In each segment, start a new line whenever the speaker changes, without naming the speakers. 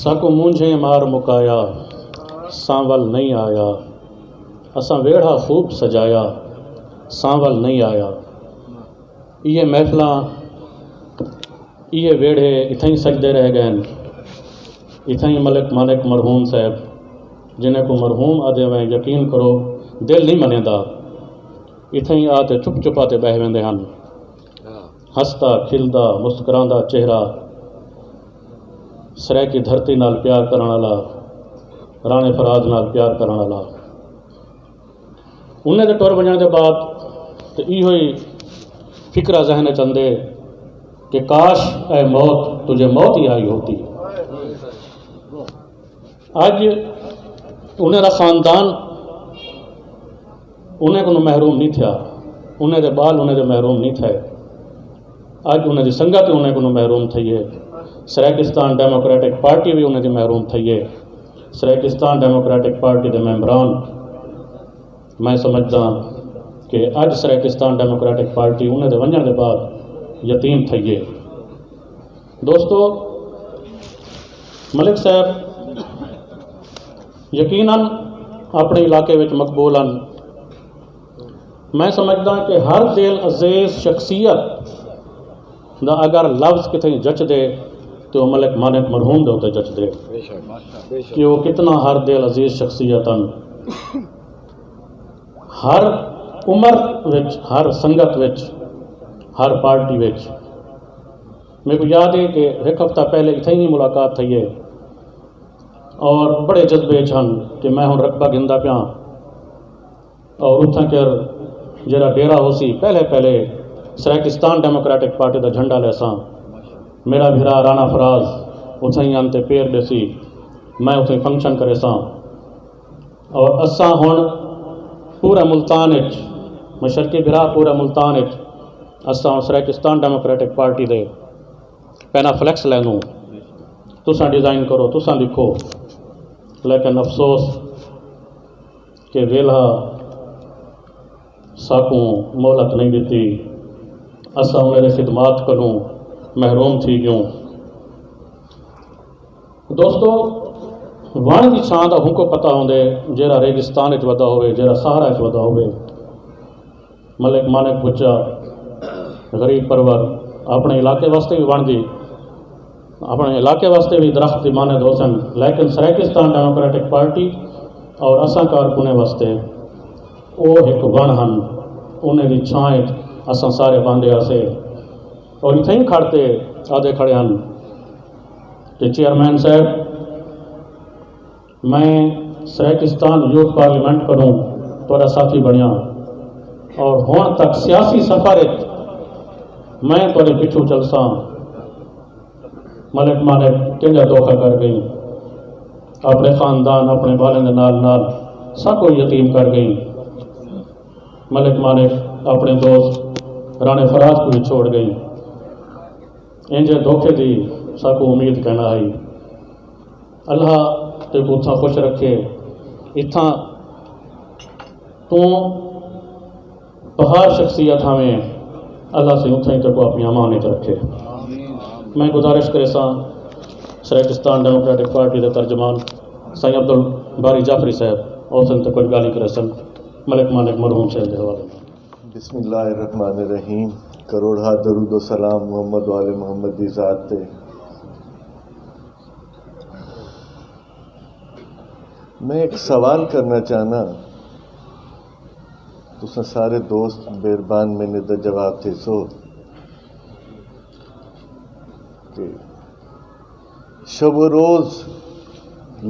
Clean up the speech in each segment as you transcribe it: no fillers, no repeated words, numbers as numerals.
साको मूंझे मार मुकाया सांवल नहीं आया, असां वेड़ा खूब सजाया सांवल नहीं आया। ये महफिलां ये वेड़े इथां ही सजदे रह गए, इथां ही मलिक मानिक मरहूम साहब जिन्हें को मरहूम आदे में यकीन करो दिल नहीं मनेंदा, इथां ही आते चुप चुपाते बह वेंदे हन। हसदा खिलदा मुस्करांदा चेहरा सरै की धरती नाल प्यार करने वाला, राणे फराज नाल प्यार करने वाला। उन्हें तो टुर वजण के बाद तो इहो ही फिक्रा जहन चंदे कि काश ऐ मौत तुझे मौत ही आई होती। अज उन्हें दा खानदान उन्हें को महरूम नहीं था, उन्हें दे बाल उन्हें दे महरूम नहीं थे। अज उन्हें दी संगत उन्हें को महरूम थी है। सराकिस्तान डेमोक्रेटिक पार्टी भी उन्हें दी महरूम थी है। सराकिस्तान डेमोक्रेटिक पार्टी के मेंबरान मैं समझदा कि अज सराकिस्तान डेमोक्रेटिक पार्टी उन्हें दे वंजण के बाद यतीम थी है। दोस्तों, मलिक साहब यकीनन अपने इलाके में मकबूल हैं। मैं समझदा कि हर दिल अजीज शख्सियत दा अगर लफ्ज़ कितने जचदे तो मलिक मानिक मरहूम दे उत्ते जचदे कि वो कितना हर दिल अजीज शख्सियत हैं। हर उम्र विच, हर संगत विच, हर पार्टी विच। मेरे को याद है कि एक हफ्ता पहले इतनी ही मुलाकात थी है और बड़े जज्बे छन कि मैं हूँ रकबा गिनदा पिया और उतना कर जरा डेरा हो सी पहले पहले सराकिस्तान डेमोक्रेटिक पार्टी का झंडा लैसा। मेरा भिरा राणा फराज उथे ही अंते पेर देसी, मैं उथे फंक्शन करे सा और असा हुण पूरा मुल्तान मशरकी भिरा पूरा मुल्तान असा सराकिस्तान डेमोक्रेटिक पार्टी दे पहना फ्लैक्स लैनूं, तुसां डिज़ाइन करो तुसां लिखो। लेकिन अफसोस कि वेला साकू मोहलत नहीं दी, असा उन्हें खिदमात करूँ महरूम थी गयूं। दोस्तों, वण की छां का हुको पता होंदे जरा रेगिस्तान वधा होवे, जरा सहारा वधा होवे। मलिक मानिक बुच्चा गरीब परवर अपने इलाके वास्ते भी वण दी, अपने इलाके वास्ते भी दरख्त माने दोसन। लेकिन सराकिस्तान डेमोक्रेटिक पार्टी और असा कारकुने वास्ते वो एक वण हन, उन्हें दी छां असा सारे बांधे आसे और इतने ही खड़ते आधे खड़े हैं कि चेयरमैन साहब मैं सराकिस्तान यूथ पार्लियामेंट करूँ तो साथी बनिया और हुण तक सियासी सफर मैं थोड़े पिछू चलसा। मलिक मानिक किंजा धोखा कर गई, अपने खानदान अपने बालें दे नाल नाल सब को यतीम कर गई। मलिक मानिक अपने दोस्त राणे फराज को भी छोड़ गई। इंजे धोखे दी साकू उम्मीद कहना आई। अल्लाह ते को उत्थां खुश रखे, इत्थां तू बहार शख्सियत हमें अल्लाह से उत्थां ही तेरे को अपनी अमानत रखे। मैं गुजारिश करे सा सराकिस्तान डेमोक्रेटिक पार्टी के तर्जमान साईं अब्दुल बारी जाफरी साहब और सन कुछ गाली करे सन मलिक मानिक मरहूम साहब के हवाले में।
बिस्मिल्लाहिर्रहमानिर्रहीम। करोड़ा दरूद सलाम मोहम्मद वाले मोहम्मद दी ज़ात ते। मैं एक सवाल करना चाहना, तुसा सारे दोस्त मेहरबान मैंने दा जवाब थे सो कि शब रोज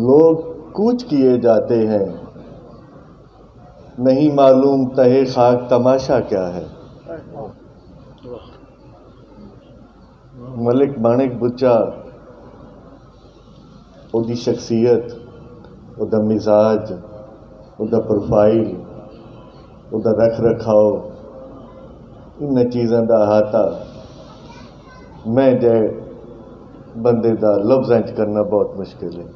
लोग कूच किए जाते हैं, नहीं मालूम तहे खाक तमाशा क्या है। मलिक मानिक बुच्चा उदी शख्सियत, उदा मिजाज, उदा प्रोफाइल, उदा रख रखाव, इन चीज़ों का अहाता मैं जै बंदे का लफ्ज़ां च करना बहुत मुश्किल है।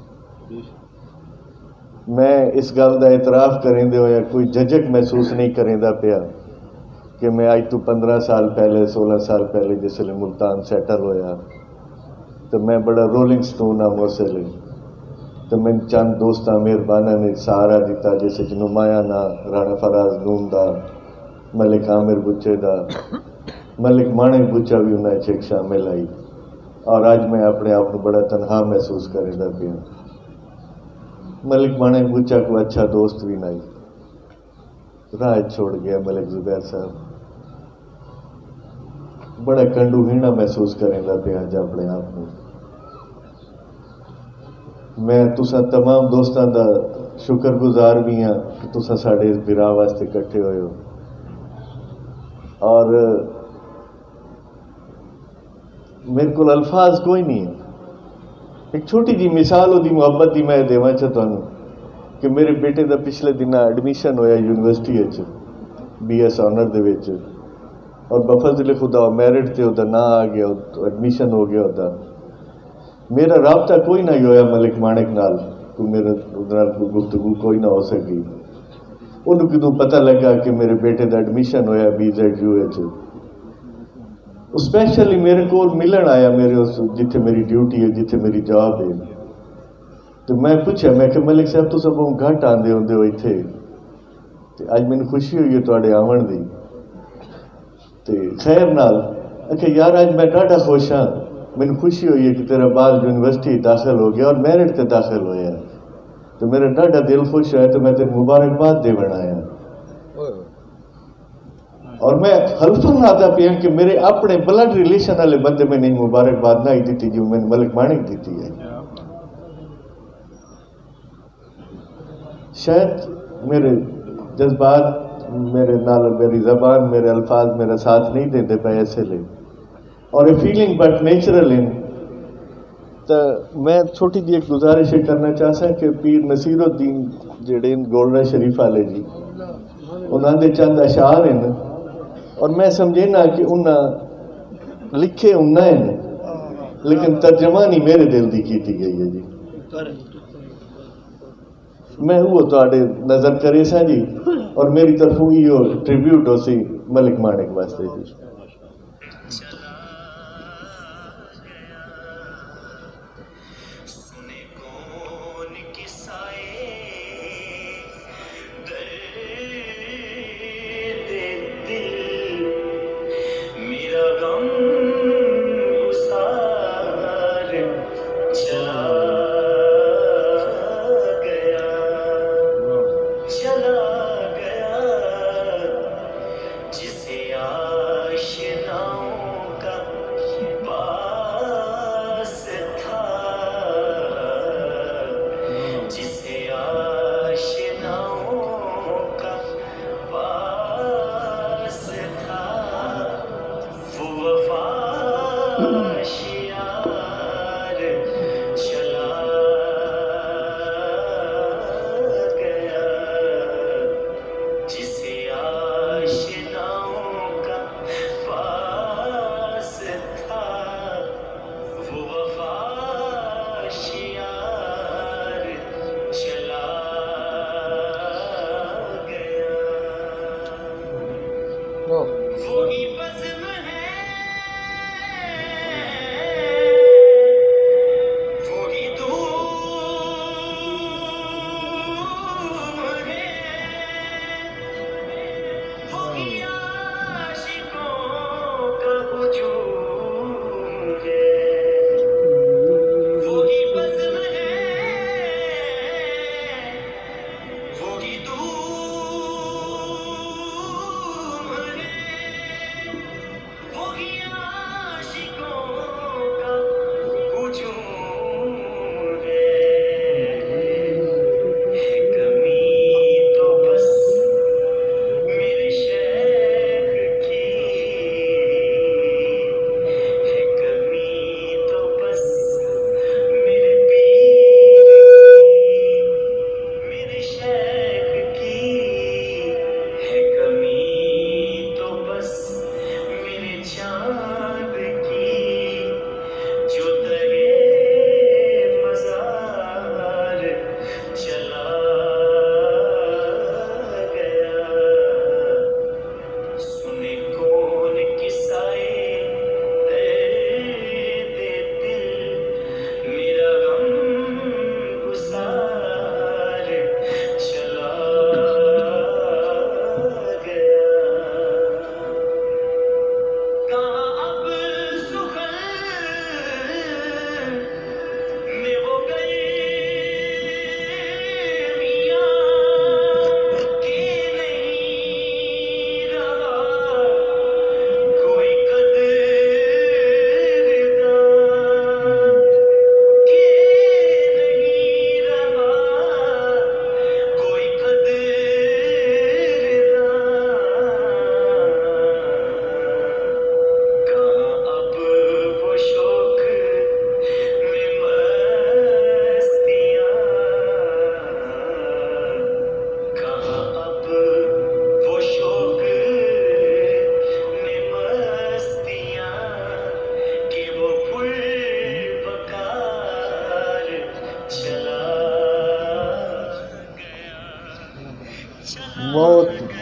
मैं इस गल का एतराफ़ करेंदे होया कोई झिझक महसूस नहीं करेंदा पिया कि मैं अज तो 15 साल पहले 16 साल पहले जिसले मुल्तान सैटल होया तो मैं बड़ा रोलिंग स्टोन हाँ उस वेले تو میں چند دوستاں مہربانہ نے سہارا دیتا، جیسے نمایاں نا رانا فراز نون دا، ملک عامر بچے دا، ملک مانک بچا بھی انہیں چیک شامل آئی، اور آج میں اپنے آپ کو بڑا تنہا محسوس کرے دا پیا۔ ملک مانک بچا کو اچھا دوست بھی نہیں، راہ چھوڑ گیا ملک زبیر صاحب، بڑا کنڈو ہینا محسوس کریں دا پیا جا اپنے آپ کو۔ میں تساں تمام دوستاں دا شکر گزار بھی ہاں کہ تساں ساڈے اس براہ واسطے کٹھے ہوئے ہو، اور میرے کو الفاظ کوئی نہیں ہے۔ ایک چھوٹی جی مثال ہوتی محبت دی میں دیواں چا تانوں کہ میرے بیٹے دا پچھلے دن ایڈمیشن ہویا یونیورسٹی وچ بی ایس آنر دے وچ، اور بفضل خدا میرٹ تے اودا نہ آ گیا، ایڈمیشن ہو گیا اودا۔ میرا رابطہ کوئی نہ ہویا ملک مانک نال، کوئی میرے نال کوئی گفتگو کوئی نہ ہو سکی۔ انہوں کدوں پتہ لگا کہ میرے بیٹے دا ایڈمیشن ہویا BZU وچ، اسپیشلی میرے کو ملن آیا میرے اس جتھے میری ڈیوٹی ہے، جتھے میری جاب ہے۔ تو میں پوچھا، میں کہ ملک صاحب تو سب گھٹ آندے ہوندے ہو اتھے، اج مجھے خوشی ہوئی ہے تواڈے آون دی۔ تے خیر نال کہ یار اج میں ڈاڈا خوش ہاں، مجھے خوشی ہوئی ہے کہ تیرا بال یونیورسٹی داخل ہو گیا اور میرٹ تے داخل ہویا، تو میرا ڈاڈا دل خوش ہے، تو میں تے مبارکباد دیون آیا۔ اور میں حلفاً آتا پیا کہ میرے اپنے بلڈ ریلیشن والے بندے میں نہیں مبارکباد نہ ہی دیتی جو میں نے ملک مانک دیتی ہے۔ شاید میرے جذبات، میرے نال میری زبان، میرے الفاظ میرا ساتھ نہیں دیتے پے ایسے لے، اور a feeling but natural in. تو میں چھوٹی جی ایک گزارش کرنا چاہتا کہ پیر نصیر الدین جڑے گولڈا شریف والے جی، انہوں نے چند اشعار ہیں، اور میں سمجھے نا کہ انہاں لکھے انہاں ہیں لیکن ترجمانی میرے دل دی کیتی گئی ہے جی۔ میں وہ تواڈے نظر کرے سا جی، اور میری طرف یہ ٹریبیوٹ ہو سی ملک مانک واسطے جی۔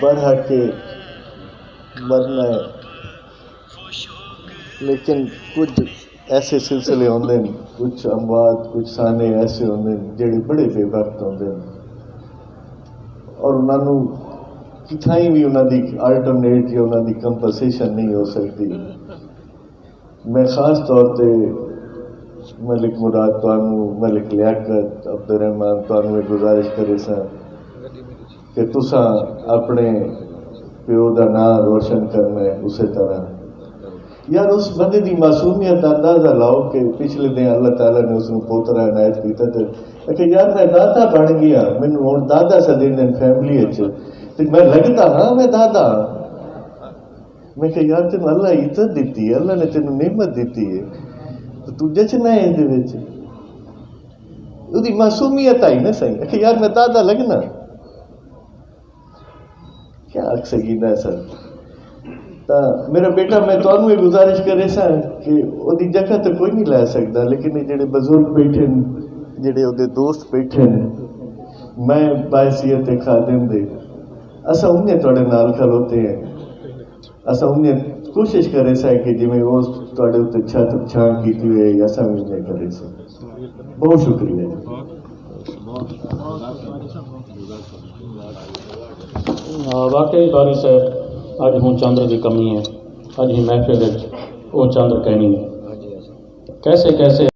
बढ़ के मरना है, लेकिन कुछ ऐसे सिलसिले होंदे हैं, कुछ अमवात, कुछ साने ऐसे होंदे हैं ਜਿਹੜੇ बड़े बेवक्त होंदे हैं, और उन्होंने किथाई भी उन्होंने अल्टरनेट या उन्होंने कंपनसेशन नहीं हो सकती। मैं खास तौर पे मलिक मुराद तुहानू, मलिक लियाकत, अब्दुर्रहमान तुहानू एक गुजारिश करे सा कि तुसा अपने प्यो का नाम रोशन करना है। उस तरह यार उस बंदे की मासूमियत का अंदाजा लाओ कि पिछले दिन अल्लाह ताला ने उसको पोतरा इनायत किया, तो यार मैं दादा बन गया, मैनू हुण दादा सदीन फैमिली तो मैं लगता हाँ मैं दादा। मैं कहा यार तेन अल्लाह इज्जत दी है, अल्लाह ने तेन नेमत दी है, तो तू जचना है ये उसकी मासूमियत आई ना सही। कि यार मैं दादा लगना, क्या आख सकी ना सर। तो मेरा बेटा मैं तुहानू ये गुजारिश करे सा कि ओदी जगह तो कोई नहीं लै सकता, लेकिन जेडे बुजुर्ग बैठे जेडे ओदे दोस्त बैठे मैं बायसीयत खादिम दे असा उन्हें थोड़े नाल खलोते हैं, असा उन्हें कोशिश करे सा कि जिमें वो थोड़े उत्ते छत छां की हुए असा भी उन्हें करे सा। बहुत शुक्रिया।
वाकई बारी साहब अज हूँ चंद्र की कमी है, अज ही महफिल वो चंद्र कहनी है कैसे कैसे